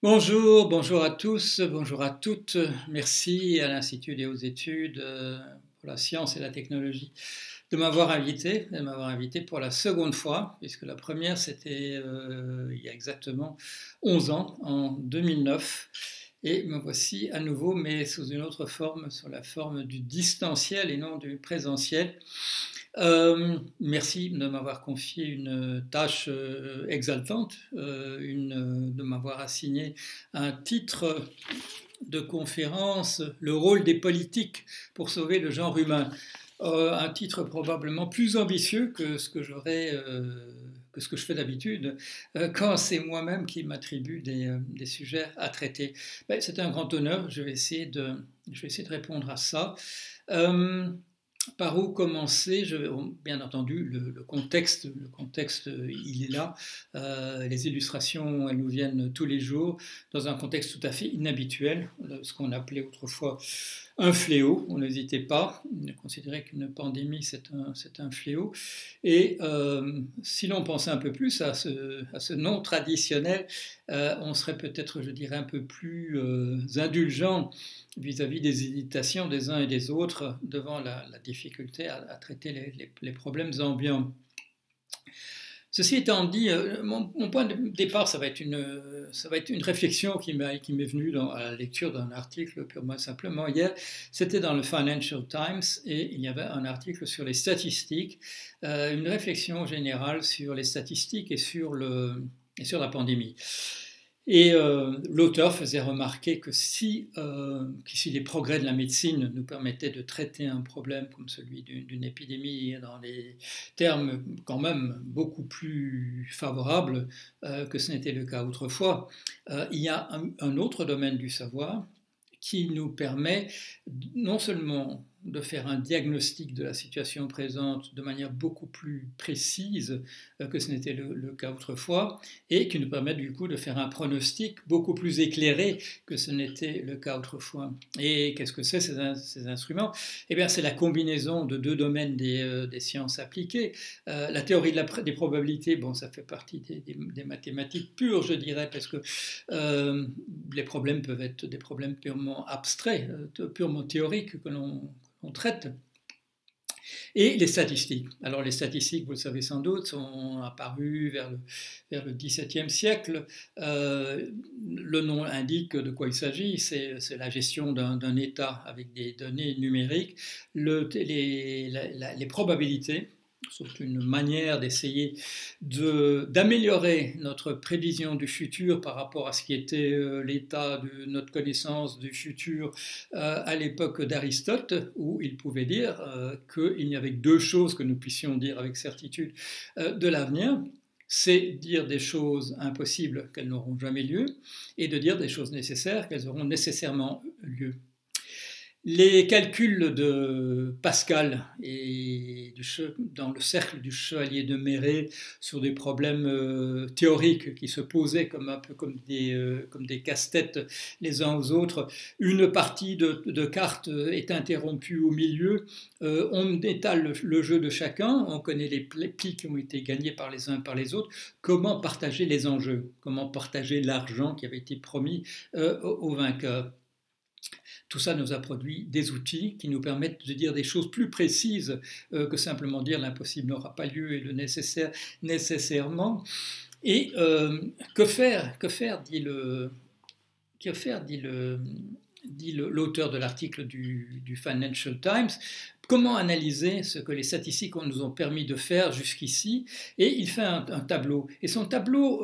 Bonjour, bonjour à tous, bonjour à toutes. Merci à l'Institut des hautes études pour la science et la technologie de m'avoir invité pour la seconde fois, puisque la première c'était il y a exactement 11 ans, en 2009. Et me voici à nouveau, mais sous une autre forme, sous la forme du distanciel et non du présentiel. Merci de m'avoir confié une tâche exaltante, de m'avoir assigné un titre de conférence, le rôle des politiques pour sauver le genre humain. Un titre probablement plus ambitieux que ce que que ce que je fais d'habitude, quand c'est moi-même qui m'attribue des sujets à traiter. Ben, c'est un grand honneur, je vais essayer de répondre à ça. Euh, Par où commencer? Bien entendu, le contexte, il est là. Les illustrations, elles nous viennent tous les jours, dans un contexte tout à fait inhabituel, ce qu'on appelait autrefois un fléau. On n'hésitait pas, on considérait qu'une pandémie, c'est un fléau. Et si l'on pensait un peu plus à ce nom traditionnel, on serait peut-être, je dirais, un peu plus indulgent vis-à-vis des hésitations des uns et des autres devant la difficulté à traiter les problèmes ambiants. Ceci étant dit, mon point de départ, ça va être une réflexion qui m'est venue à la lecture d'un article purement simplement hier. C'était dans le Financial Times et il y avait un article sur les statistiques, une réflexion générale sur les statistiques et sur la pandémie. Et l'auteur faisait remarquer que si les progrès de la médecine nous permettaient de traiter un problème comme celui d'une épidémie dans des termes quand même beaucoup plus favorables que ce n'était le cas autrefois, il y a un autre domaine du savoir qui nous permet non seulement de faire un diagnostic de la situation présente de manière beaucoup plus précise que ce n'était le cas autrefois, et qui nous permet du coup de faire un pronostic beaucoup plus éclairé que ce n'était le cas autrefois. Et qu'est-ce que c'est ces instruments? Eh bien, c'est la combinaison de deux domaines des sciences appliquées. La théorie des probabilités, bon, ça fait partie des mathématiques pures, je dirais, parce que les problèmes peuvent être des problèmes purement abstraits, purement théoriques que l'on traite. Et les statistiques. Alors les statistiques, vous le savez sans doute, sont apparues vers le XVIIe siècle. Le nom indique de quoi il s'agit, c'est la gestion d'un État avec des données numériques. Les probabilités sont une manière d'essayer d'améliorer notre prévision du futur par rapport à ce qui était l'état de notre connaissance du futur à l'époque d'Aristote, où il pouvait dire qu'il n'y avait que deux choses que nous puissions dire avec certitude de l'avenir. C'est dire des choses impossibles qu'elles n'auront jamais lieu, et de dire des choses nécessaires qu'elles auront nécessairement lieu. Les calculs de Pascal et dans le cercle du chevalier de Méret sur des problèmes théoriques qui se posaient un peu comme des casse-têtes les uns aux autres, une partie de cartes est interrompue au milieu, on étale le jeu de chacun, on connaît les plis qui ont été gagnés par les uns et par les autres, comment partager les enjeux, comment partager l'argent qui avait été promis aux vainqueurs. Tout ça nous a produit des outils qui nous permettent de dire des choses plus précises que simplement dire l'impossible n'aura pas lieu et le nécessaire nécessairement. Et que faire, dit l'auteur de l'article du Financial Times. Comment analyser ce que les statistiques nous ont permis de faire jusqu'ici? Et il fait un tableau. Et son tableau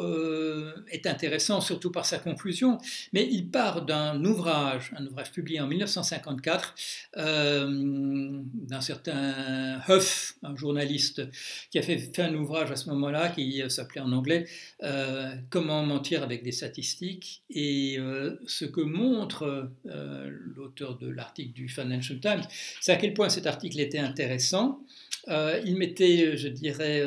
est intéressant surtout par sa conclusion, mais il part un ouvrage publié en 1954 d'un certain Huff, un journaliste qui a fait un ouvrage à ce moment-là qui s'appelait en anglais Comment mentir avec des statistiques. Et ce que montre l'auteur de l'article du Financial Times, c'est à quel point cet article était intéressant. Il mettait, je dirais,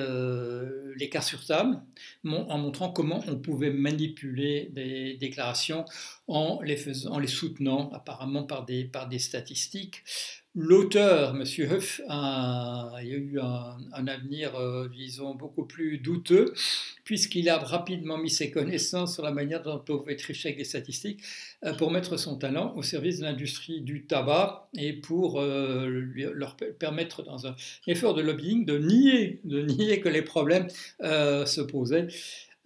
les cartes sur table en montrant comment on pouvait manipuler des déclarations en les soutenant apparemment par des statistiques. L'auteur, M. Huff, il y a eu un avenir, disons, beaucoup plus douteux, puisqu'il a rapidement mis ses connaissances sur la manière dont on pouvait tricher avec des statistiques pour mettre son talent au service de l'industrie du tabac et pour leur permettre, dans un effort de lobbying, de nier que les problèmes se posaient.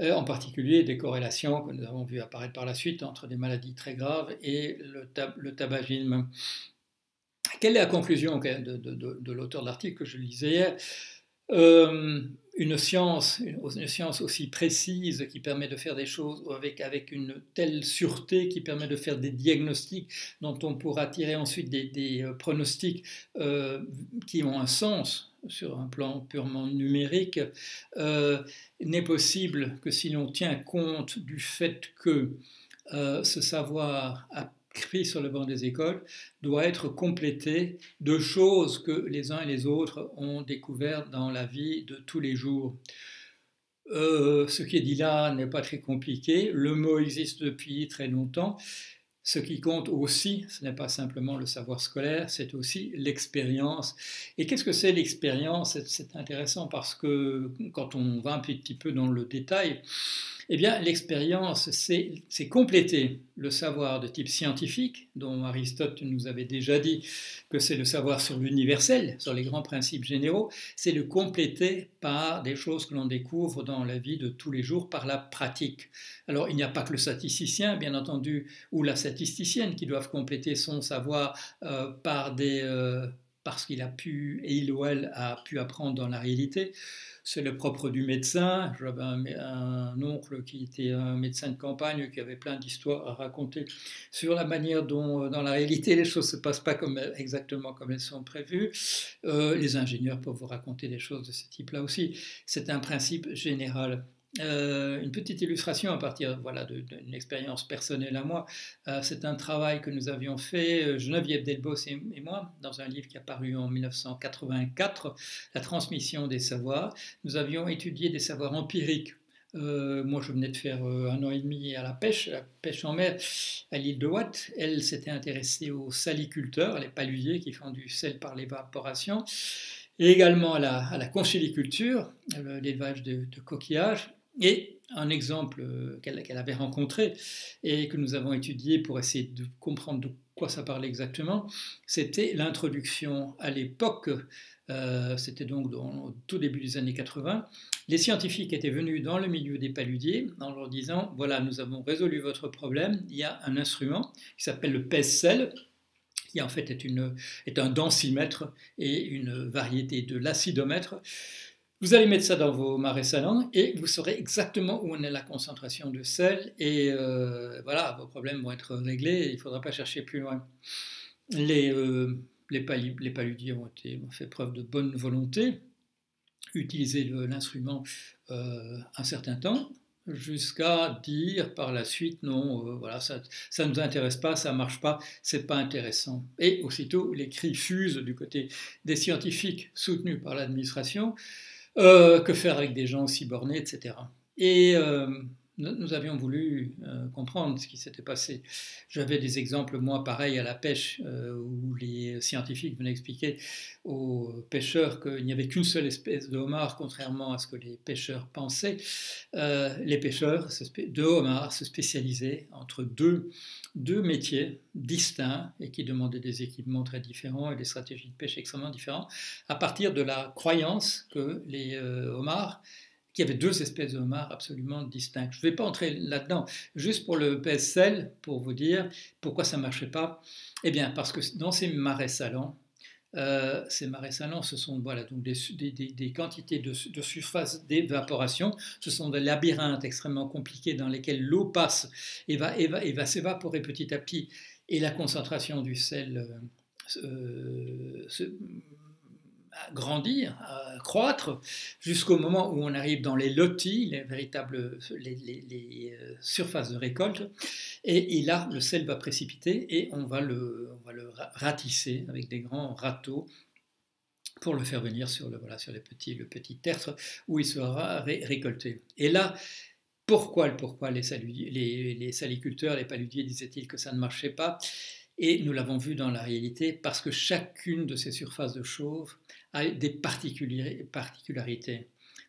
En particulier des corrélations que nous avons vu apparaître par la suite entre des maladies très graves et le tabagisme. Quelle est la conclusion de l'auteur de l'article que je lisais hier? Une science aussi précise qui permet de faire des choses avec une telle sûreté, qui permet de faire des diagnostics dont on pourra tirer ensuite des pronostics qui ont un sens sur un plan purement numérique, n'est possible que si l'on tient compte du fait que ce savoir appris sur le banc des écoles doit être complété de choses que les uns et les autres ont découvertes dans la vie de tous les jours. Ce qui est dit là n'est pas très compliqué, le mot existe depuis très longtemps. Ce qui compte aussi, ce n'est pas simplement le savoir scolaire, c'est aussi l'expérience. Et qu'est-ce que c'est l'expérience? C'est intéressant parce que quand on va un petit peu dans le détail, eh bien, l'expérience, c'est compléter le savoir de type scientifique, dont Aristote nous avait déjà dit que c'est le savoir sur l'universel, sur les grands principes généraux, c'est le compléter par des choses que l'on découvre dans la vie de tous les jours, par la pratique. Alors, il n'y a pas que le statisticien, bien entendu, ou la statisticienne qui doivent compléter son savoir parce qu'il a pu, et il ou elle a pu apprendre dans la réalité. C'est le propre du médecin. J'avais un oncle qui était un médecin de campagne qui avait plein d'histoires à raconter sur la manière dont, dans la réalité, les choses ne se passent pas exactement comme elles sont prévues. Les ingénieurs peuvent vous raconter des choses de ce type-là aussi. C'est un principe général. Une petite illustration à partir d'une expérience personnelle à moi. C'est un travail que nous avions fait, Geneviève Delbos et moi, dans un livre qui est paru en 1984, La transmission des savoirs. Nous avions étudié des savoirs empiriques. Moi, je venais de faire 1 an et demi à la pêche en mer, à l'île de Watt. Elle s'était intéressée aux saliculteurs, les paludiers qui font du sel par l'évaporation, et également à la conchyliculture, l'élevage de coquillages. Et un exemple qu'elle avait rencontré et que nous avons étudié pour essayer de comprendre de quoi ça parlait exactement, c'était l'introduction à l'époque, c'était donc au tout début des années 80, les scientifiques étaient venus dans le milieu des paludiers en leur disant, voilà, nous avons résolu votre problème, il y a un instrument qui s'appelle le pèse-sel, qui en fait est un densimètre et une variété de l'acidomètre. Vous allez mettre ça dans vos marais salants et vous saurez exactement où en est la concentration de sel et voilà, vos problèmes vont être réglés et il ne faudra pas chercher plus loin. Les paludiers ont fait preuve de bonne volonté, utilisé l'instrument un certain temps, jusqu'à dire par la suite non, voilà, ça ne nous intéresse pas, ça ne marche pas, c'est pas intéressant. Et aussitôt, les cris fusent du côté des scientifiques soutenus par l'administration. Que faire avec des gens aussi bornés, etc. Et nous avions voulu comprendre ce qui s'était passé. J'avais des exemples, moi, pareil à la pêche, où les scientifiques venaient expliquer aux pêcheurs qu'il n'y avait qu'une seule espèce de homard, contrairement à ce que les pêcheurs pensaient. Les pêcheurs de homards se spécialisaient entre deux métiers distincts et qui demandaient des équipements très différents et des stratégies de pêche extrêmement différentes, à partir de la croyance que les homards, qu'il y avait 2 espèces de homards absolument distinctes. Je ne vais pas entrer là-dedans, juste pour le PSL, pour vous dire pourquoi ça ne marchait pas. Eh bien, parce que dans ces marais salants, ce sont voilà, donc des quantités de surface d'évaporation. Ce sont des labyrinthes extrêmement compliqués dans lesquels l'eau passe et va s'évaporer petit à petit. Et la concentration du sel grandir, croître, jusqu'au moment où on arrive dans les lotis, les véritables surfaces de récolte, et là, le sel va précipiter et on va le ratisser avec des grands râteaux pour le faire venir sur le petit tertre où il sera récolté. Et là, pourquoi les saliculteurs, les paludiers disaient-ils que ça ne marchait pas? Et nous l'avons vu dans la réalité parce que chacune de ces surfaces de chauffe a des particularités.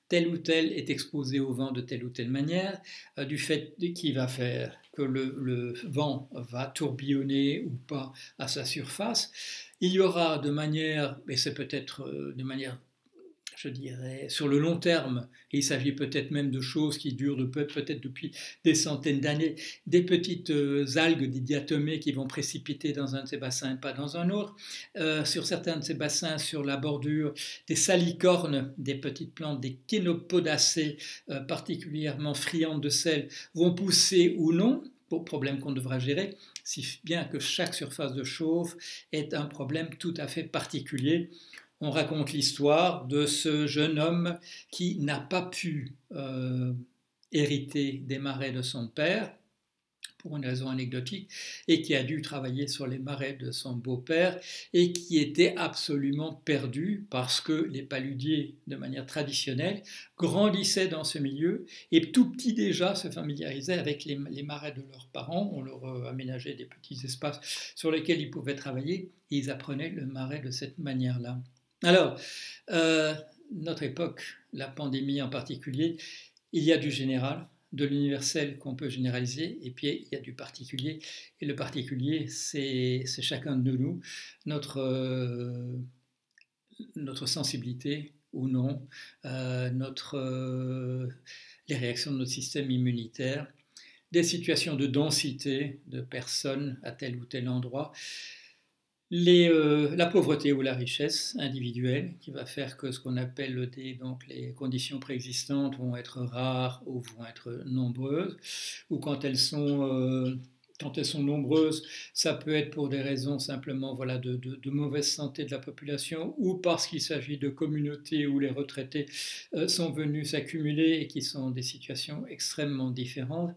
Tel ou tel est exposé au vent de telle ou telle manière, du fait qu'il va faire que le vent va tourbillonner ou pas à sa surface. Il y aura de manière, et c'est peut-être de manière, je dirais, sur le long terme, et il s'agit peut-être même de choses qui durent peut-être depuis des centaines d'années, des petites algues, des diatomées qui vont précipiter dans un de ces bassins et pas dans un autre. Sur certains de ces bassins, sur la bordure, des salicornes, des petites plantes, des chénopodacées particulièrement friandes de sel, vont pousser ou non, problème qu'on devra gérer, si bien que chaque surface de chauffe est un problème tout à fait particulier. On raconte l'histoire de ce jeune homme qui n'a pas pu hériter des marais de son père, pour une raison anecdotique, et qui a dû travailler sur les marais de son beau-père, et qui était absolument perdu parce que les paludiers, de manière traditionnelle, grandissaient dans ce milieu, et tout petit déjà se familiarisaient avec les marais de leurs parents. On leur aménageait des petits espaces sur lesquels ils pouvaient travailler, et ils apprenaient le marais de cette manière-là. Alors, notre époque, la pandémie en particulier, il y a du général, de l'universel qu'on peut généraliser, et puis il y a du particulier. Et le particulier, c'est chacun de nous, notre sensibilité ou non, les réactions de notre système immunitaire, des situations de densité de personnes à tel ou tel endroit, la pauvreté ou la richesse individuelle qui va faire que ce qu'on appelle donc les conditions préexistantes vont être rares ou vont être nombreuses, ou quand elles sont nombreuses, ça peut être pour des raisons simplement de mauvaise santé de la population, ou parce qu'il s'agit de communautés où les retraités sont venus s'accumuler et qui sont des situations extrêmement différentes.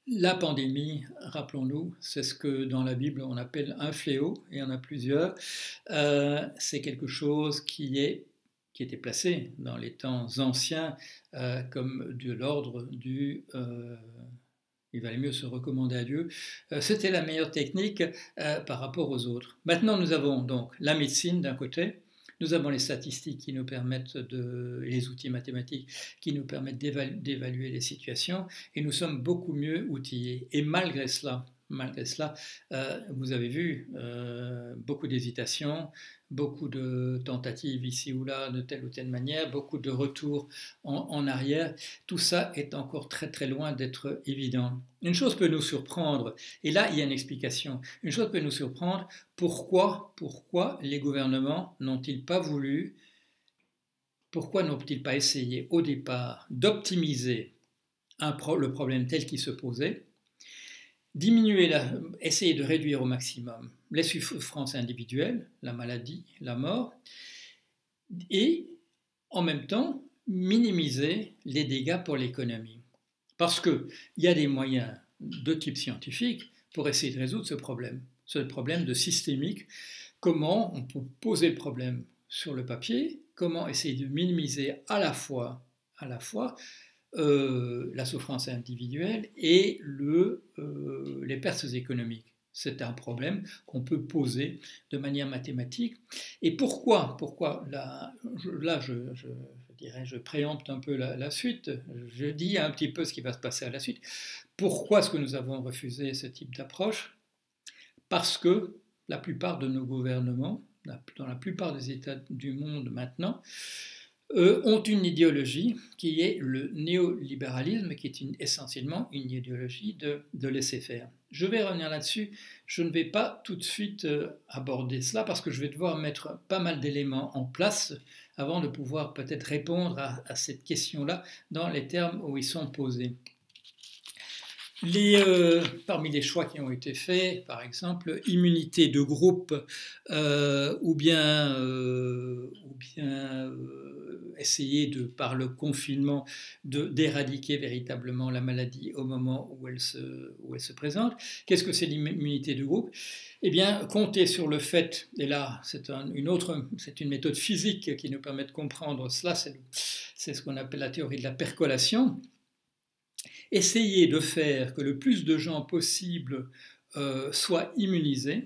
La pandémie, rappelons-nous, c'est ce que dans la Bible on appelle un fléau, et il y en a plusieurs. C'est quelque chose qui était placé dans les temps anciens comme de l'ordre du il valait mieux se recommander à Dieu. C'était la meilleure technique par rapport aux autres. Maintenant, nous avons donc la médecine d'un côté. Nous avons les statistiques qui nous permettent les outils mathématiques qui nous permettent d'évaluer les situations, et nous sommes beaucoup mieux outillés. Et malgré cela, vous avez vu beaucoup d'hésitations, beaucoup de tentatives ici ou là de telle ou telle manière, beaucoup de retours en arrière. Tout ça est encore très très loin d'être évident. Une chose peut nous surprendre, et là il y a une explication. Une chose peut nous surprendre, pourquoi les gouvernements n'ont-ils pas voulu, pourquoi n'ont-ils pas essayé au départ d'optimiser le problème tel qu'il se posait, essayer de réduire au maximum les souffrances individuelles, la maladie, la mort, et en même temps minimiser les dégâts pour l'économie. Parce qu'il y a des moyens de type scientifique pour essayer de résoudre ce problème de systémique. Comment on peut poser le problème sur le papier, comment essayer de minimiser à la fois la souffrance individuelle et les pertes économiques. C'est un problème qu'on peut poser de manière mathématique. Et pourquoi là, je préempte un peu la suite, je dis un petit peu ce qui va se passer à la suite. Pourquoi est-ce que nous avons refusé ce type d'approche? Parce que la plupart de nos gouvernements, dans la plupart des États du monde maintenant, ont une idéologie qui est le néolibéralisme, qui est essentiellement une idéologie de laisser-faire. Je vais revenir là-dessus, je ne vais pas tout de suite aborder cela parce que je vais devoir mettre pas mal d'éléments en place avant de pouvoir peut-être répondre à cette question-là dans les termes où ils sont posés. Parmi les choix qui ont été faits, par exemple, immunité de groupe ou bien essayer par le confinement d'éradiquer véritablement la maladie au moment où elle se présente. Qu'est-ce que c'est l'immunité de groupe? Eh bien, compter sur le fait, et là c'est une méthode physique qui nous permet de comprendre cela, c'est ce qu'on appelle la théorie de la percolation. Essayer de faire que le plus de gens possible soient immunisés,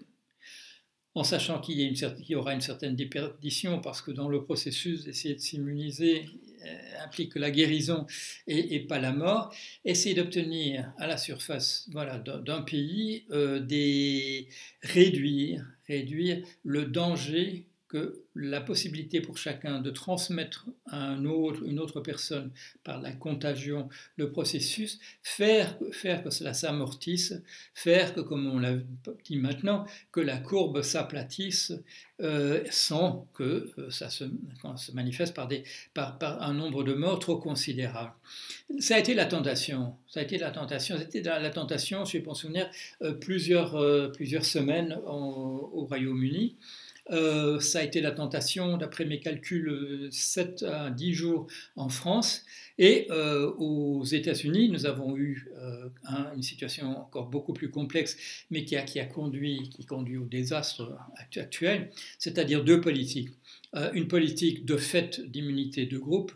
en sachant qu'il y aura une certaine déperdition, parce que dans le processus d'essayer de s'immuniser implique la guérison et pas la mort, essayer d'obtenir à la surface d'un pays réduire le danger que la possibilité pour chacun de transmettre à une autre personne par la contagion le processus, faire que cela s'amortisse, faire que, comme on l'a dit maintenant, que la courbe s'aplatisse sans que ça se manifeste par un nombre de morts trop considérable. Ça a été la tentation. C'était la tentation, je peux me souvenir, plusieurs semaines au Royaume-Uni. Ça a été la tentation, d'après mes calculs, 7 à 10 jours en France. Et aux États-Unis, nous avons eu une situation encore beaucoup plus complexe, mais qui conduit au désastre actuel, c'est-à-dire deux politiques. Une politique de fait d'immunité de groupe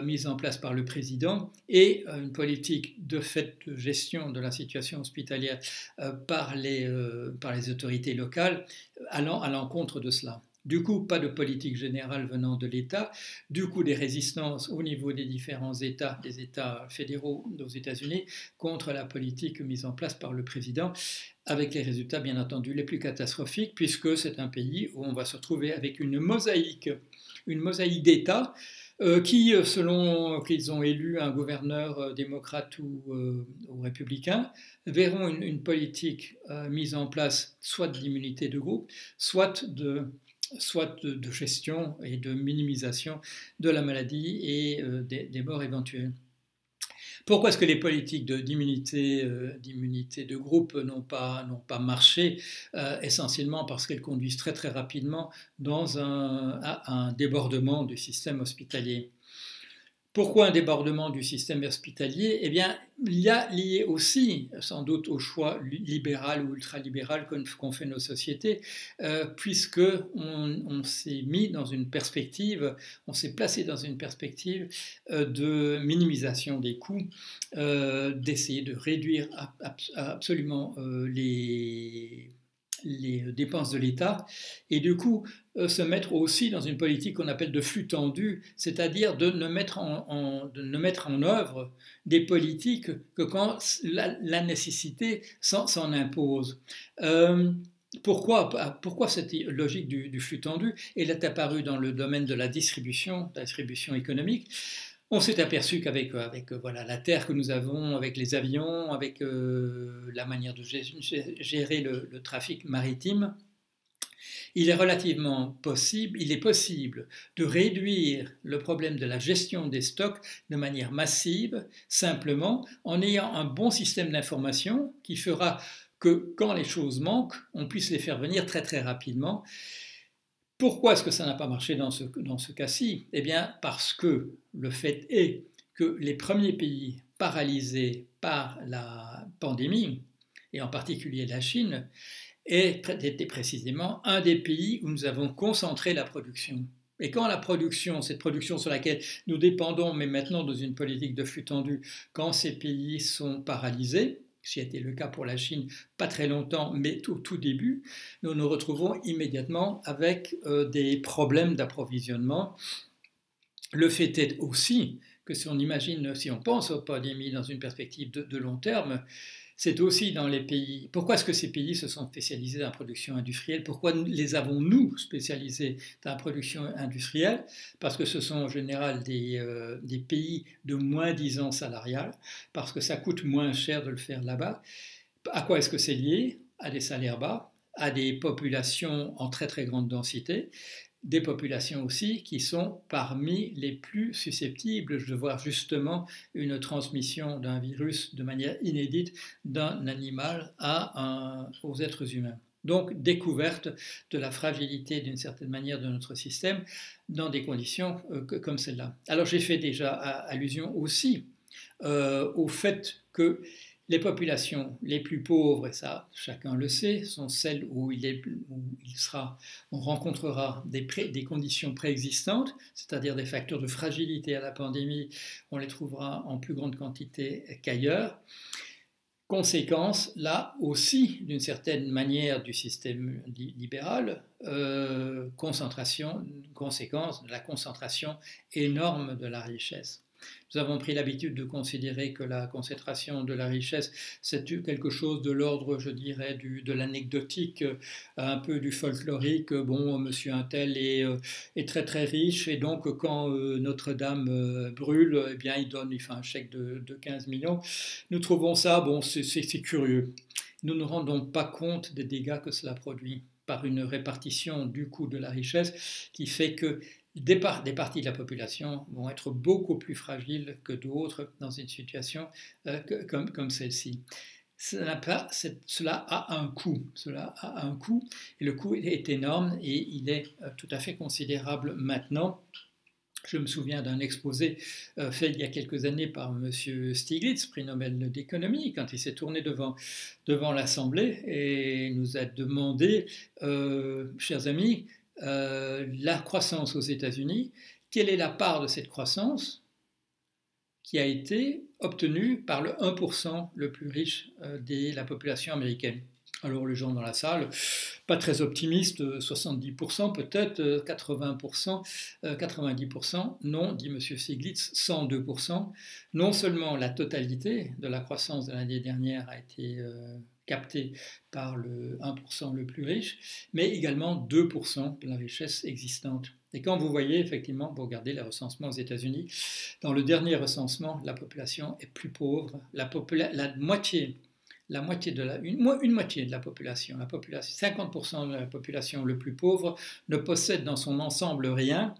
mise en place par le président et une politique de fait de gestion de la situation hospitalière par les autorités locales allant à l'encontre de cela. Du coup, pas de politique générale venant de l'État, du coup des résistances au niveau des différents États, des États fédéraux aux États-Unis, contre la politique mise en place par le président, avec les résultats bien entendu les plus catastrophiques, puisque c'est un pays où on va se retrouver avec une mosaïque d'États qui, selon qu'ils ont élu un gouverneur démocrate ou républicain, verront une politique mise en place soit d'immunité de groupe, soit de gestion et de minimisation de la maladie et des morts éventuelles. Pourquoi est-ce que les politiques d'immunité de groupe n'ont pas marché? Essentiellement parce qu'elles conduisent très très rapidement à un débordement du système hospitalier. Pourquoi un débordement du système hospitalier? Eh bien, il y a lié aussi, sans doute, au choix libéral ou ultralibéral qu'ont fait nos sociétés, puisque on s'est mis dans une perspective, on s'est placé dans une perspective de minimisation des coûts, d'essayer de réduire absolument les dépenses de l'État, et du coup se mettre aussi dans une politique qu'on appelle de flux tendu, c'est-à-dire de ne mettre en œuvre des politiques que quand la nécessité s'en impose. Pourquoi cette logique du flux tendu? Elle est apparue dans le domaine de la distribution économique. On s'est aperçu qu'avec la terre que nous avons, avec les avions, avec la manière de gérer le trafic maritime, il est possible de réduire le problème de la gestion des stocks de manière massive, simplement en ayant un bon système d'information qui fera que quand les choses manquent, on puisse les faire venir très très rapidement. Pourquoi est-ce que ça n'a pas marché dans ce cas-ci? Eh bien, parce que le fait est que les premiers pays paralysés par la pandémie, et en particulier la Chine, était précisément un des pays où nous avons concentré la production. Et quand cette production sur laquelle nous dépendons, mais maintenant dans une politique de flux tendu, quand ces pays sont paralysés, ce qui a été le cas pour la Chine, pas très longtemps, mais au tout début, nous nous retrouvons immédiatement avec des problèmes d'approvisionnement. Le fait est aussi que si on pense aux pandémies dans une perspective de long terme, c'est aussi dans les pays. Pourquoi est-ce que ces pays se sont spécialisés dans la production industrielle? Pourquoi les avons-nous spécialisés dans la production industrielle? Parce que ce sont en général des pays de moins-disant salarial, parce que ça coûte moins cher de le faire là-bas. À quoi est-ce que c'est lié? À des salaires bas, à des populations en très très grande densité, des populations aussi qui sont parmi les plus susceptibles de voir justement une transmission d'un virus de manière inédite d'un animal aux êtres humains. Donc, découverte de la fragilité d'une certaine manière de notre système dans des conditions comme celle-là. Alors, j'ai fait déjà allusion aussi au fait que les populations les plus pauvres, et ça chacun le sait, sont celles où on rencontrera des conditions préexistantes, c'est-à-dire des facteurs de fragilité à la pandémie, on les trouvera en plus grande quantité qu'ailleurs. Conséquence, là aussi, d'une certaine manière, du système libéral, conséquence de la concentration énorme de la richesse. Nous avons pris l'habitude de considérer que la concentration de la richesse, c'est quelque chose de l'ordre, je dirais, de l'anecdotique, un peu du folklorique. Bon, monsieur Untel est très très riche et donc quand Notre-Dame brûle, eh bien il fait un chèque de 15 millions. Nous trouvons ça, bon, c'est curieux. Nous ne rendons pas compte des dégâts que cela produit par une répartition du coût de la richesse qui fait que des parties de la population vont être beaucoup plus fragiles que d'autres dans une situation comme celle-ci. Cela a un coût, et le coût est énorme et il est tout à fait considérable maintenant. Je me souviens d'un exposé fait il y a quelques années par M. Stiglitz, prix Nobel d'économie, quand il s'est tourné devant l'Assemblée et nous a demandé, chers amis, la croissance aux États-Unis, quelle est la part de cette croissance qui a été obtenue par le 1% le plus riche de la population américaine? Alors les gens dans la salle, pas très optimistes, 70% peut-être, 80%, 90%, non, dit M. Stiglitz, 102%. Non seulement la totalité de la croissance de l'année dernière a été captée par le 1% le plus riche, mais également 2% de la richesse existante. Et quand vous voyez, effectivement, vous regardez les recensements aux États-Unis, dans le dernier recensement, la population est plus pauvre, une moitié de la population, 50% de la population le plus pauvre ne possède dans son ensemble rien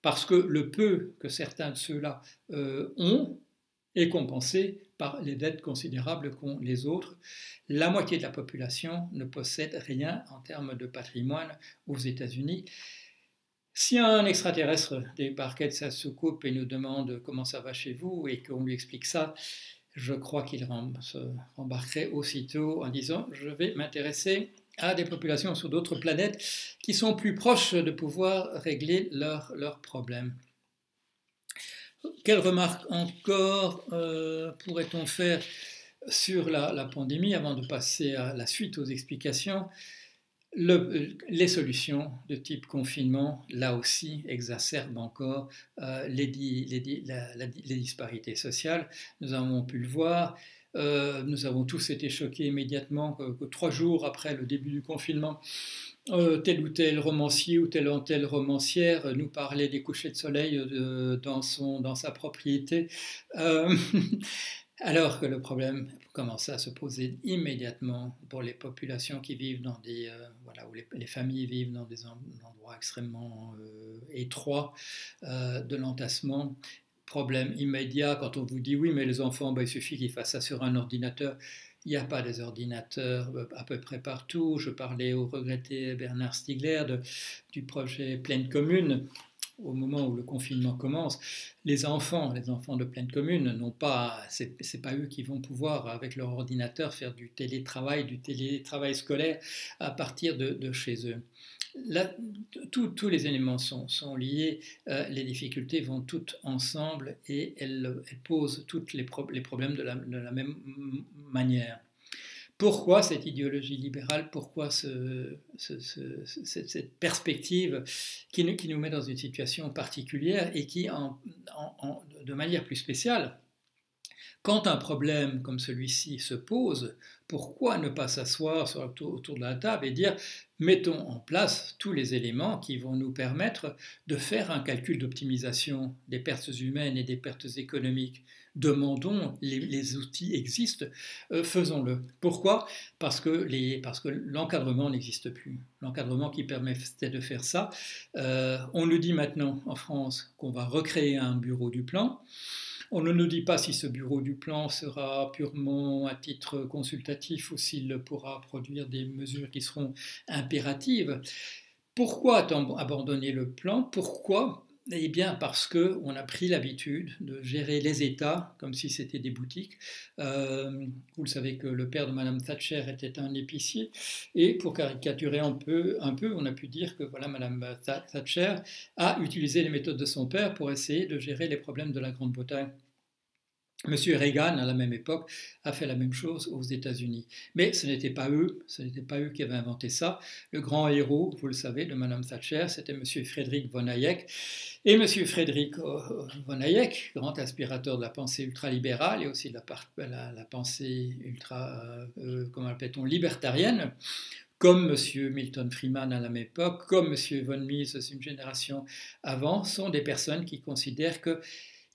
parce que le peu que certains de ceux-là ont est compensé par les dettes considérables qu'ont les autres. La moitié de la population ne possède rien en termes de patrimoine aux États-Unis. Si un extraterrestre débarquait de sa soucoupe et nous demande comment ça va chez vous et qu'on lui explique ça, je crois qu'il se rembarquerait aussitôt en disant « je vais m'intéresser à des populations sur d'autres planètes qui sont plus proches de pouvoir régler leurs problèmes ». Quelle remarque encore pourrait-on faire sur la pandémie avant de passer à la suite aux explications? Les solutions de type confinement, là aussi, exacerbent encore les disparités sociales. Nous avons pu le voir. Nous avons tous été choqués immédiatement que 3 jours après le début du confinement, tel ou tel romancier ou telle romancière nous parlait des couchers de soleil dans sa propriété. Alors que le problème commençait à se poser immédiatement pour les populations qui vivent dans où les familles vivent dans des endroits extrêmement étroits de l'entassement. Problème immédiat quand on vous dit oui, mais les enfants, il suffit qu'ils fassent ça sur un ordinateur. Il n'y a pas des ordinateurs à peu près partout. Je parlais au regretté Bernard Stiegler du projet Pleine Commune. Au moment où le confinement commence, les enfants de pleine commune n'ont pas, c'est pas eux qui vont pouvoir avec leur ordinateur faire du télétravail scolaire à partir de chez eux. Là, tous les éléments sont liés, les difficultés vont toutes ensemble et elles posent tous les problèmes de la même manière. Pourquoi cette idéologie libérale? Pourquoi cette perspective qui nous met dans une situation particulière et qui, de manière plus spéciale, quand un problème comme celui-ci se pose, pourquoi ne pas s'asseoir autour de la table et dire mettons en place tous les éléments qui vont nous permettre de faire un calcul d'optimisation des pertes humaines et des pertes économiques. Demandons, les outils existent, faisons-le. Pourquoi? Parce que l'encadrement n'existe plus. L'encadrement qui permettait de faire ça. On nous dit maintenant en France qu'on va recréer un bureau du plan. On ne nous dit pas si ce bureau du plan sera purement à titre consultatif ou s'il pourra produire des mesures qui seront impératives. Pourquoi abandonner le plan? Pourquoi? Eh bien parce qu'on a pris l'habitude de gérer les États comme si c'était des boutiques. Vous le savez que le père de Madame Thatcher était un épicier. Et pour caricaturer un peu, on a pu dire que voilà, Madame Thatcher a utilisé les méthodes de son père pour essayer de gérer les problèmes de la Grande-Bretagne. M. Reagan, à la même époque, a fait la même chose aux États-Unis. Mais ce n'était pas eux qui avaient inventé ça. Le grand héros, vous le savez, de Mme Thatcher, c'était M. Frédéric von Hayek. Et M. Frédéric von Hayek, grand aspirateur de la pensée ultralibérale et aussi de la pensée comment appelle-t-on, libertarienne, comme M. Milton Friedman à la même époque, comme M. von Mises une génération avant, sont des personnes qui considèrent que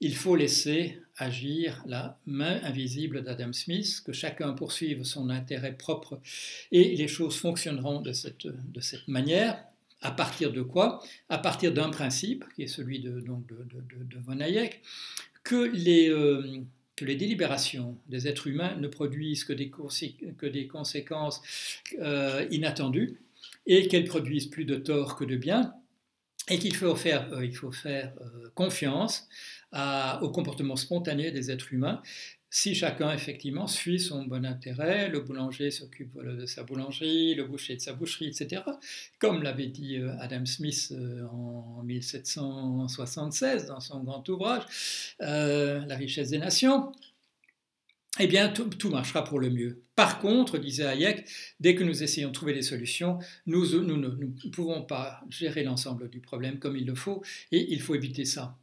il faut laisser agir la main invisible d'Adam Smith, que chacun poursuive son intérêt propre et les choses fonctionneront de cette manière. À partir de quoi? À partir d'un principe, qui est celui de von Hayek, que les délibérations des êtres humains ne produisent que des conséquences inattendues et qu'elles produisent plus de tort que de bien, et qu'il faut faire confiance au comportement spontané des êtres humains. Si chacun effectivement suit son bon intérêt, le boulanger s'occupe de sa boulangerie, le boucher de sa boucherie, etc., comme l'avait dit Adam Smith en 1776 dans son grand ouvrage La richesse des nations, eh bien tout marchera pour le mieux. Par contre, disait Hayek, dès que nous essayons de trouver des solutions, nous ne pouvons pas gérer l'ensemble du problème comme il le faut, et il faut éviter ça.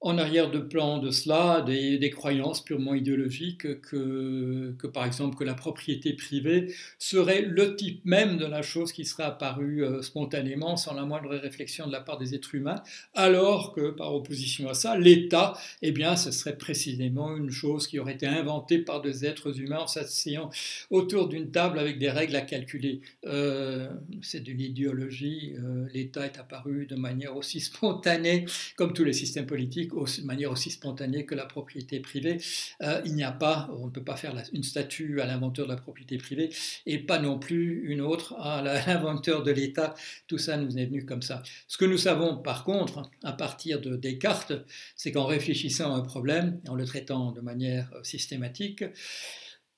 En arrière de plan de cela, des croyances purement idéologiques que, par exemple, que la propriété privée serait le type même de la chose qui serait apparue spontanément, sans la moindre réflexion de la part des êtres humains, alors que, par opposition à ça, l'État, eh bien, ce serait précisément une chose qui aurait été inventée par des êtres humains en s'asseyant autour d'une table avec des règles à calculer. C'est de l'idéologie. L'État est apparu de manière aussi spontanée, comme tous les systèmes politiques, de manière aussi spontanée que la propriété privée. On ne peut pas faire une statue à l'inventeur de la propriété privée et pas non plus une autre à l'inventeur de l'État. Tout ça nous est venu comme ça. Ce que nous savons par contre, à partir de Descartes, c'est qu'en réfléchissant à un problème, en le traitant de manière systématique,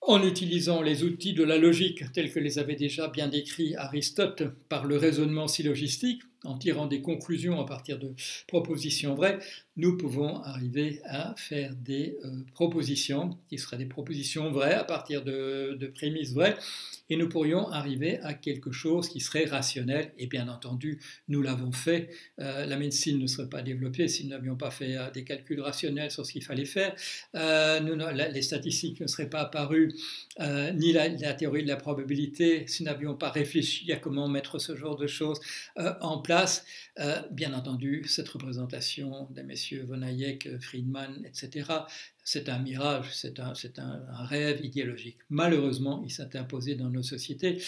en utilisant les outils de la logique tels que les avait déjà bien décrits Aristote par le raisonnement syllogistique, en tirant des conclusions à partir de propositions vraies, nous pouvons arriver à faire des propositions qui seraient des propositions vraies à partir de prémices vraies, et nous pourrions arriver à quelque chose qui serait rationnel, et bien entendu, nous l'avons fait. La médecine ne serait pas développée si nous n'avions pas fait des calculs rationnels sur ce qu'il fallait faire. Les statistiques ne seraient pas apparues, ni la théorie de la probabilité, si nous n'avions pas réfléchi à comment mettre ce genre de choses en place. Bien entendu, cette représentation des messieurs von Hayek, Friedman, etc., c'est un mirage, c'est un rêve idéologique. Malheureusement, il s'est imposé dans nos sociétés.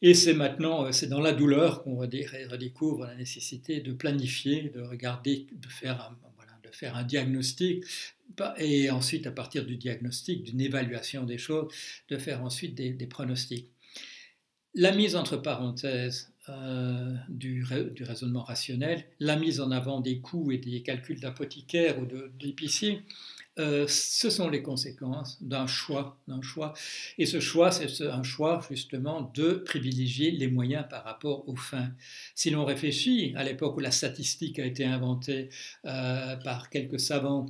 Et c'est maintenant, c'est dans la douleur qu'on redécouvre la nécessité de planifier, de regarder, de faire un diagnostic, et ensuite, à partir du diagnostic, d'une évaluation des choses, de faire ensuite des pronostics. La mise entre parenthèses du raisonnement rationnel, la mise en avant des coûts et des calculs d'apothicaire ou d'épicier, ce sont les conséquences d'un choix. Et ce choix, c'est un choix justement de privilégier les moyens par rapport aux fins. Si l'on réfléchit à l'époque où la statistique a été inventée par quelques savants,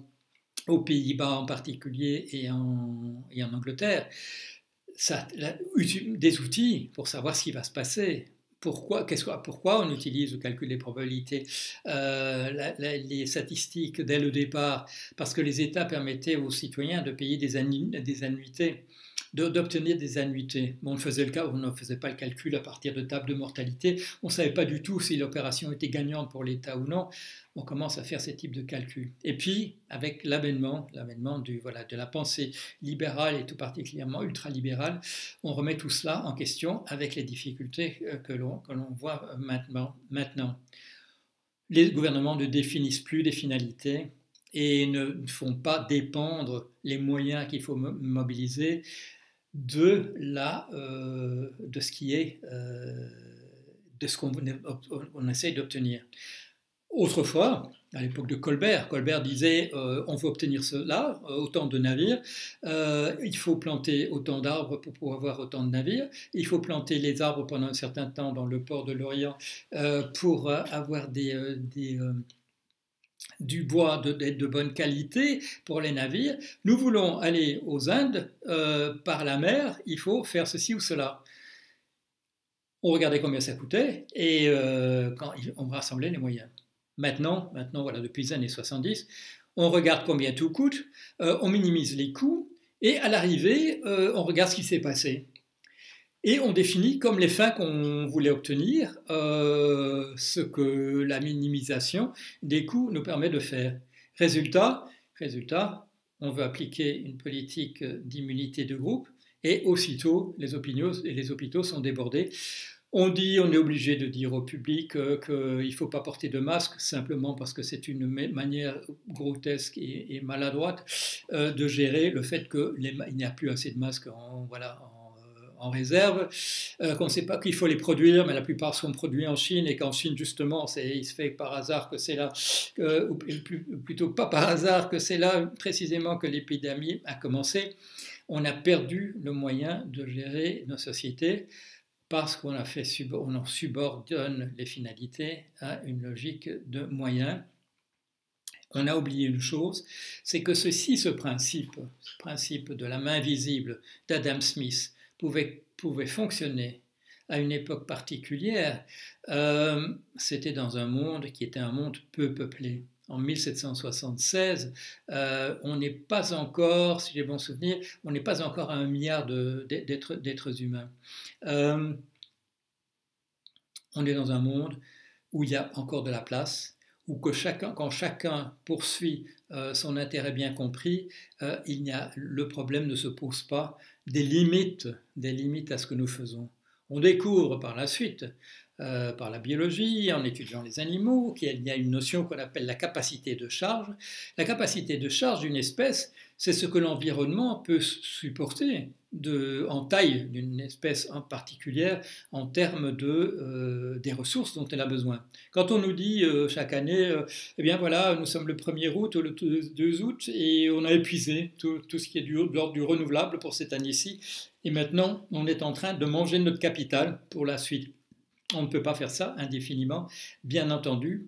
aux Pays-Bas en particulier et en Angleterre, des outils pour savoir ce qui va se passer. Pourquoi on utilise le calcul des probabilités, les statistiques dès le départ? Parce que les États permettaient aux citoyens de payer des annuités, d'obtenir des annuités. On ne faisait pas le calcul à partir de tables de mortalité. On ne savait pas du tout si l'opération était gagnante pour l'État ou non. On commence à faire ce type de calcul. Et puis, avec l'avènement de la pensée libérale et tout particulièrement ultralibérale, on remet tout cela en question avec les difficultés que l'on voit maintenant. Les gouvernements ne définissent plus des finalités et ne font pas dépendre les moyens qu'il faut mobiliser de ce qu'on essaye d'obtenir. Autrefois, à l'époque de Colbert disait on veut obtenir cela, autant de navires, il faut planter autant d'arbres pour avoir autant de navires, il faut planter les arbres pendant un certain temps dans le port de l'Orient pour avoir du bois de bonne qualité pour les navires. Nous voulons aller aux Indes par la mer, il faut faire ceci ou cela. On regardait combien ça coûtait et quand on rassemblait les moyens. Maintenant, voilà, depuis les années 70, on regarde combien tout coûte, on minimise les coûts et à l'arrivée, on regarde ce qui s'est passé. Et on définit comme les fins qu'on voulait obtenir ce que la minimisation des coûts nous permet de faire. Résultat, on veut appliquer une politique d'immunité de groupe et aussitôt les hôpitaux sont débordés. On est obligé de dire au public qu'il ne faut pas porter de masque simplement parce que c'est une manière grotesque et maladroite de gérer le fait qu'il n'y a plus assez de masques en réserve, qu'on ne sait pas qu'il faut les produire, mais la plupart sont produits en Chine et qu'en Chine justement, il se fait par hasard que c'est là, ou plutôt pas par hasard que c'est là précisément que l'épidémie a commencé. On a perdu le moyen de gérer nos sociétés parce qu'on en subordonne les finalités à une logique de moyens. On a oublié une chose, c'est que ce principe de la main visible d'Adam Smith pouvait fonctionner à une époque particulière, c'était dans un monde qui était un monde peu peuplé. En 1776, on n'est pas encore, si j'ai bon souvenir, on n'est pas encore à 1 milliard d'êtres humains. On est dans un monde où il y a encore de la place, où quand chacun poursuit son intérêt bien compris, le problème ne se pose pas des limites à ce que nous faisons. On découvre par la suite, par la biologie, en étudiant les animaux, qu'il y a une notion qu'on appelle la capacité de charge. La capacité de charge d'une espèce, c'est ce que l'environnement peut supporter en taille d'une espèce en particulière en termes des ressources dont elle a besoin. Quand on nous dit chaque année, eh bien voilà, nous sommes le 1er août ou le 2 août et on a épuisé tout ce qui est de l'ordre du renouvelable pour cette année-ci et maintenant on est en train de manger notre capital pour la suite. On ne peut pas faire ça indéfiniment, bien entendu.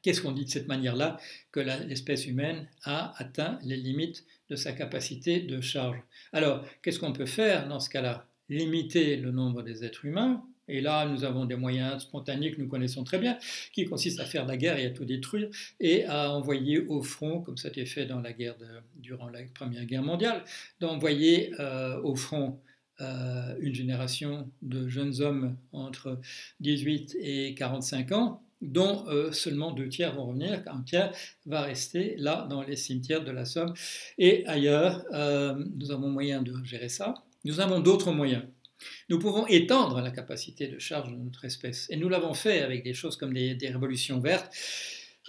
Qu'est-ce qu'on dit de cette manière-là? Que l'espèce humaine a atteint les limites de sa capacité de charge. Alors, qu'est-ce qu'on peut faire dans ce cas-là? Limiter le nombre des êtres humains. Et là, nous avons des moyens spontanés que nous connaissons très bien, qui consistent à faire la guerre et à tout détruire, et à envoyer au front, comme ça a été fait durant la Première Guerre mondiale, d'envoyer au front une génération de jeunes hommes entre 18 et 45 ans, dont seulement 2 tiers vont revenir, un tiers va rester là dans les cimetières de la Somme et ailleurs. Nous avons moyen de gérer ça. Nous avons d'autres moyens. Nous pouvons étendre la capacité de charge de notre espèce et nous l'avons fait avec des choses comme des révolutions vertes.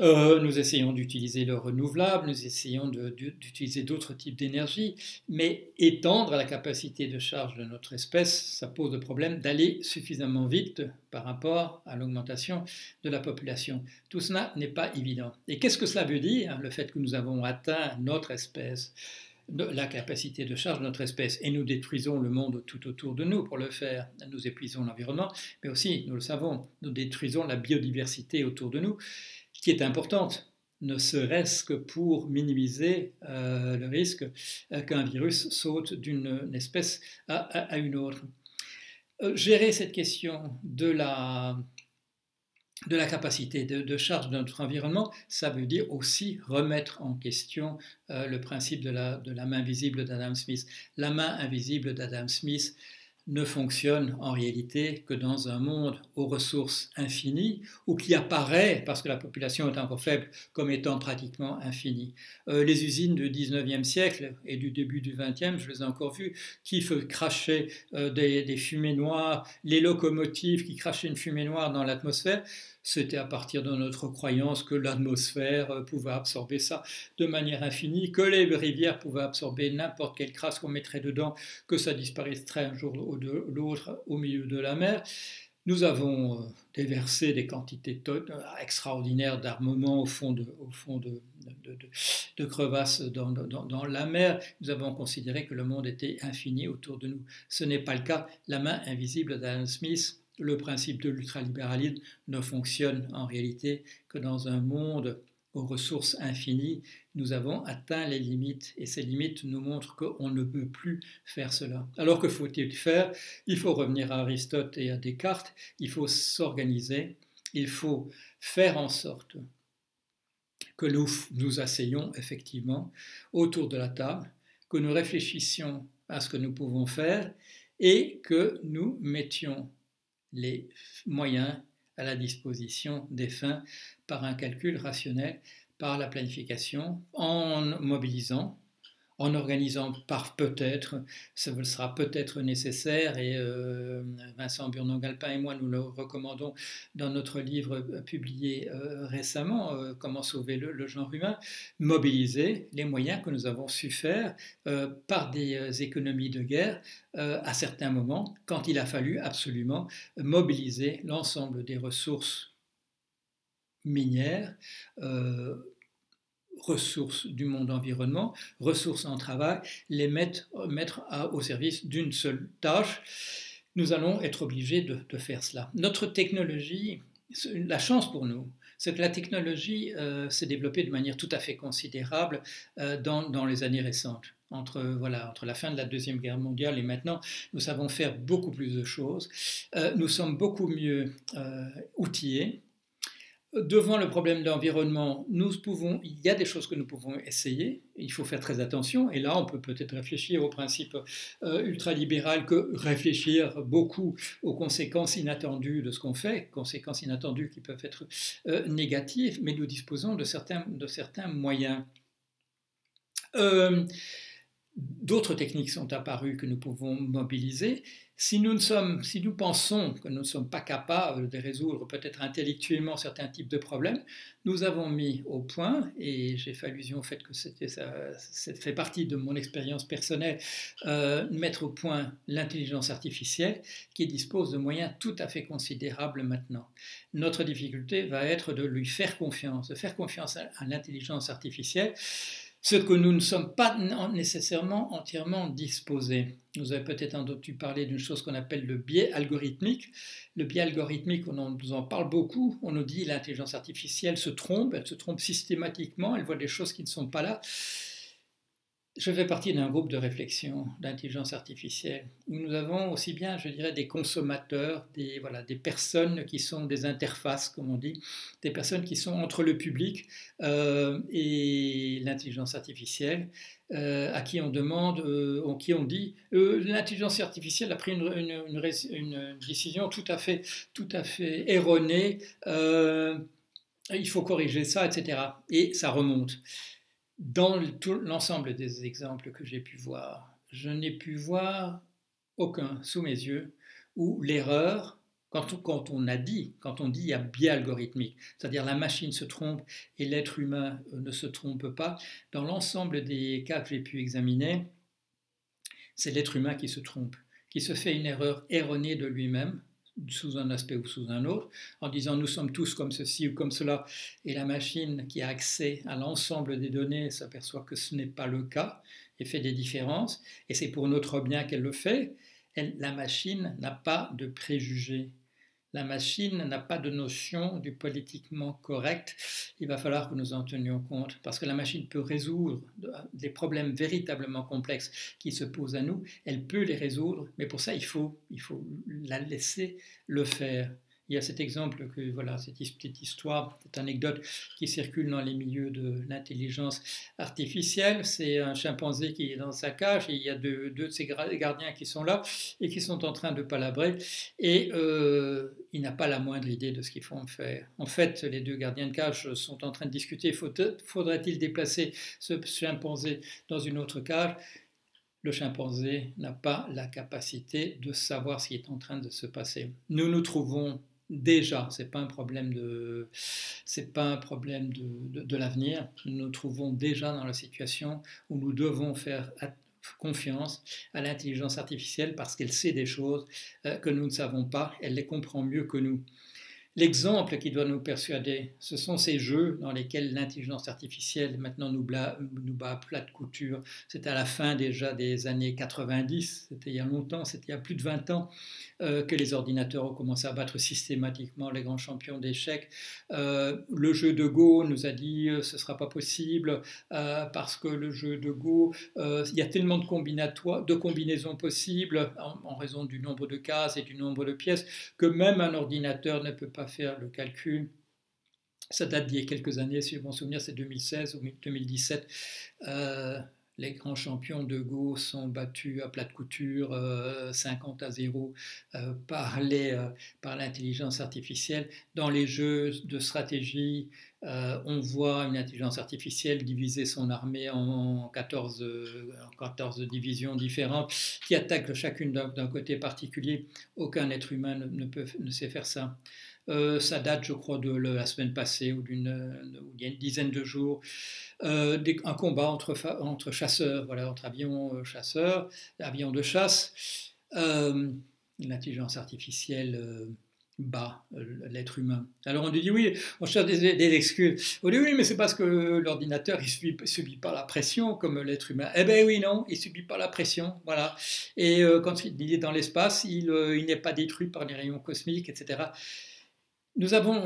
Nous essayons d'utiliser le renouvelable, nous essayons d'utiliser d'autres types d'énergie, mais étendre la capacité de charge de notre espèce, ça pose le problème d'aller suffisamment vite par rapport à l'augmentation de la population. Tout cela n'est pas évident. Et qu'est-ce que cela veut dire, le fait que nous avons atteint notre espèce, la capacité de charge de notre espèce, et nous détruisons le monde tout autour de nous pour le faire. Nous épuisons l'environnement, mais aussi, nous le savons, nous détruisons la biodiversité autour de nous, qui est importante, ne serait-ce que pour minimiser le risque qu'un virus saute d'une espèce à une autre. Gérer cette question de la capacité de charge de notre environnement, ça veut dire aussi remettre en question le principe de la main visible d'Adam Smith. La main invisible d'Adam Smith ne fonctionne en réalité que dans un monde aux ressources infinies ou qui apparaît, parce que la population est encore faible, comme étant pratiquement infinie. Les usines du 19e siècle et du début du 20e, je les ai encore vues, qui crachaient des fumées noires, les locomotives qui crachaient une fumée noire dans l'atmosphère. C'était à partir de notre croyance que l'atmosphère pouvait absorber ça de manière infinie, que les rivières pouvaient absorber n'importe quelle crasse qu'on mettrait dedans, que ça disparaîtrait un jour ou l'autre au milieu de la mer. Nous avons déversé des quantités extraordinaires d'armement au fond de crevasses dans la mer. Nous avons considéré que le monde était infini autour de nous. Ce n'est pas le cas. La main invisible d'Adam Smith, le principe de l'ultralibéralisme ne fonctionne en réalité que dans un monde aux ressources infinies, nous avons atteint les limites et ces limites nous montrent qu'on ne peut plus faire cela. Alors que faut-il faire? Il faut revenir à Aristote et à Descartes, il faut s'organiser, il faut faire en sorte que nous nous asseyions effectivement autour de la table, que nous réfléchissions à ce que nous pouvons faire et que nous mettions les moyens à la disposition des fins par un calcul rationnel, par la planification, en mobilisant, en organisant par peut-être, ça sera peut-être nécessaire, et Vincent Burnon-Galpin et moi nous le recommandons dans notre livre publié récemment, Comment sauver le genre humain, mobiliser les moyens que nous avons su faire par des économies de guerre à certains moments, quand il a fallu absolument mobiliser l'ensemble des ressources minières, ressources du monde environnement, ressources en travail, les mettre au service d'une seule tâche. Nous allons être obligés de faire cela. Notre technologie, la chance pour nous, c'est que la technologie s'est développée de manière tout à fait considérable dans les années récentes. Entre la fin de la Deuxième Guerre mondiale et maintenant, nous savons faire beaucoup plus de choses. Nous sommes beaucoup mieux outillés. Devant le problème de l'environnement, il y a des choses que nous pouvons essayer, il faut faire très attention, et là on peut peut-être réfléchir au principe ultralibéral que réfléchir beaucoup aux conséquences inattendues de ce qu'on fait, conséquences inattendues qui peuvent être négatives, mais nous disposons de certains moyens. D'autres techniques sont apparues que nous pouvons mobiliser. Si nous pensons que nous ne sommes pas capables de résoudre peut-être intellectuellement certains types de problèmes, nous avons mis au point, et j'ai fait allusion au fait que ça fait partie de mon expérience personnelle, mettre au point l'intelligence artificielle qui dispose de moyens tout à fait considérables maintenant. Notre difficulté va être de lui faire confiance, de faire confiance à l'intelligence artificielle, ce que nous ne sommes pas nécessairement entièrement disposés. Vous avez peut-être entendu parler d'une chose qu'on appelle le biais algorithmique. Le biais algorithmique, on nous en parle beaucoup. On nous dit que l'intelligence artificielle se trompe, elle se trompe systématiquement, elle voit des choses qui ne sont pas là. Je fais partie d'un groupe de réflexion d'intelligence artificielle où nous avons aussi bien, je dirais, des consommateurs, des personnes qui sont des interfaces, comme on dit, des personnes qui sont entre le public et l'intelligence artificielle, à qui on demande, qui on dit, l'intelligence artificielle a pris une décision tout à fait erronée, il faut corriger ça, etc. Et ça remonte. Dans l'ensemble des exemples que j'ai pu voir, je n'ai pu voir aucun sous mes yeux où l'erreur, quand on dit il y a biais algorithmique, c'est-à-dire la machine se trompe et l'être humain ne se trompe pas, dans l'ensemble des cas que j'ai pu examiner, c'est l'être humain qui se trompe, qui se fait une erreur erronée de lui-même, sous un aspect ou sous un autre, en disant nous sommes tous comme ceci ou comme cela, et la machine qui a accès à l'ensemble des données s'aperçoit que ce n'est pas le cas et fait des différences, et c'est pour notre bien qu'elle le fait. La machine n'a pas de préjugés. La machine n'a pas de notion du politiquement correct. Il va falloir que nous en tenions compte, parce que la machine peut résoudre des problèmes véritablement complexes qui se posent à nous. Elle peut les résoudre, mais pour ça, il faut la laisser le faire. Il y a cet exemple, cette petite histoire, cette anecdote qui circule dans les milieux de l'intelligence artificielle. C'est un chimpanzé qui est dans sa cage et il y a deux de ses gardiens qui sont là et qui sont en train de palabrer. Et il n'a pas la moindre idée de ce qu'ils font faire. En fait, les deux gardiens de cage sont en train de discuter. Faudrait-il déplacer ce chimpanzé dans une autre cage ? Le chimpanzé n'a pas la capacité de savoir ce qui est en train de se passer. Nous nous trouvons déjà, c'est pas un problème de l'avenir, nous nous trouvons déjà dans la situation où nous devons faire confiance à l'intelligence artificielle parce qu'elle sait des choses que nous ne savons pas, elle les comprend mieux que nous. L'exemple qui doit nous persuader, ce sont ces jeux dans lesquels l'intelligence artificielle maintenant nous bat à plat de couture. C'est à la fin déjà des années 90, c'était il y a longtemps, c'était il y a plus de 20 ans, que les ordinateurs ont commencé à battre systématiquement les grands champions d'échecs. Le jeu de Go nous a dit ce ne sera pas possible parce que le jeu de Go, il y a tellement de combinaisons possibles en raison du nombre de cases et du nombre de pièces que même un ordinateur ne peut pas faire le calcul. Ça date d'il y a quelques années, si je m'en souviens, c'est 2016 ou 2017. Les grands champions de Go sont battus à plat de couture, 50-0 par l'intelligence artificielle. Dans les jeux de stratégie, on voit une intelligence artificielle diviser son armée en 14 divisions différentes qui attaquent chacune d'un côté particulier. Aucun être humain ne sait faire ça. Ça date, je crois, de la semaine passée ou il y a une dizaine de jours. Un combat entre chasseurs, voilà, entre avions chasseurs, avions de chasse. L'intelligence artificielle bat l'être humain. Alors on nous dit oui, on cherche des excuses. On dit oui, mais c'est parce que l'ordinateur il subit pas la pression comme l'être humain. Eh ben oui, non, il subit pas la pression, voilà. Et quand il est dans l'espace, il n'est pas détruit par les rayons cosmiques, etc. Nous avons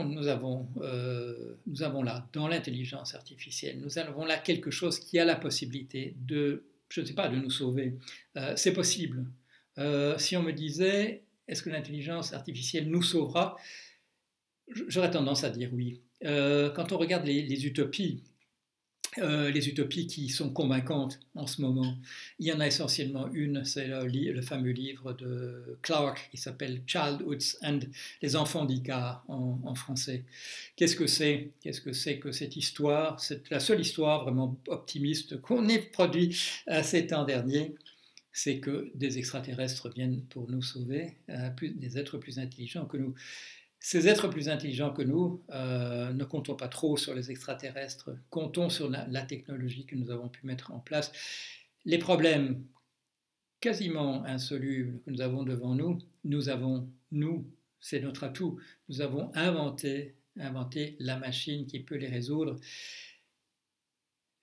là, dans l'intelligence artificielle, nous avons là quelque chose qui a la possibilité de, je ne sais pas, de nous sauver. C'est possible. Si on me disait, est-ce que l'intelligence artificielle nous sauvera? J'aurais tendance à dire oui. Quand on regarde les utopies qui sont convaincantes en ce moment. Il y en a essentiellement une, c'est le fameux livre de Clarke qui s'appelle Childhoods and les enfants d'Icare en français. Qu'est-ce que c'est que cette histoire? C'est la seule histoire vraiment optimiste qu'on ait produite ces temps derniers. C'est que des extraterrestres viennent pour nous sauver, des êtres plus intelligents que nous. Ces êtres plus intelligents que nous, ne comptons pas trop sur les extraterrestres, comptons sur la technologie que nous avons pu mettre en place. Les problèmes quasiment insolubles que nous avons devant nous, c'est notre atout, nous avons inventé la machine qui peut les résoudre.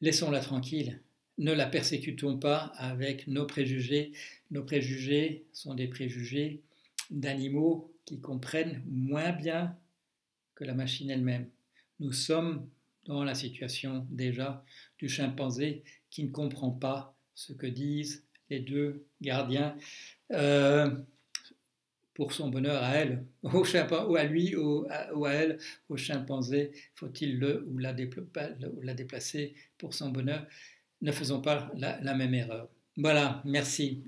Laissons-la tranquille, ne la persécutons pas avec nos préjugés. Nos préjugés sont des préjugés d'animaux qui comprennent moins bien que la machine elle-même. Nous sommes dans la situation déjà du chimpanzé qui ne comprend pas ce que disent les deux gardiens pour son bonheur à elle, ou à lui, ou à elle, au chimpanzé, faut-il le ou la déplacer pour son bonheur? Ne faisons pas la même erreur. Voilà, merci.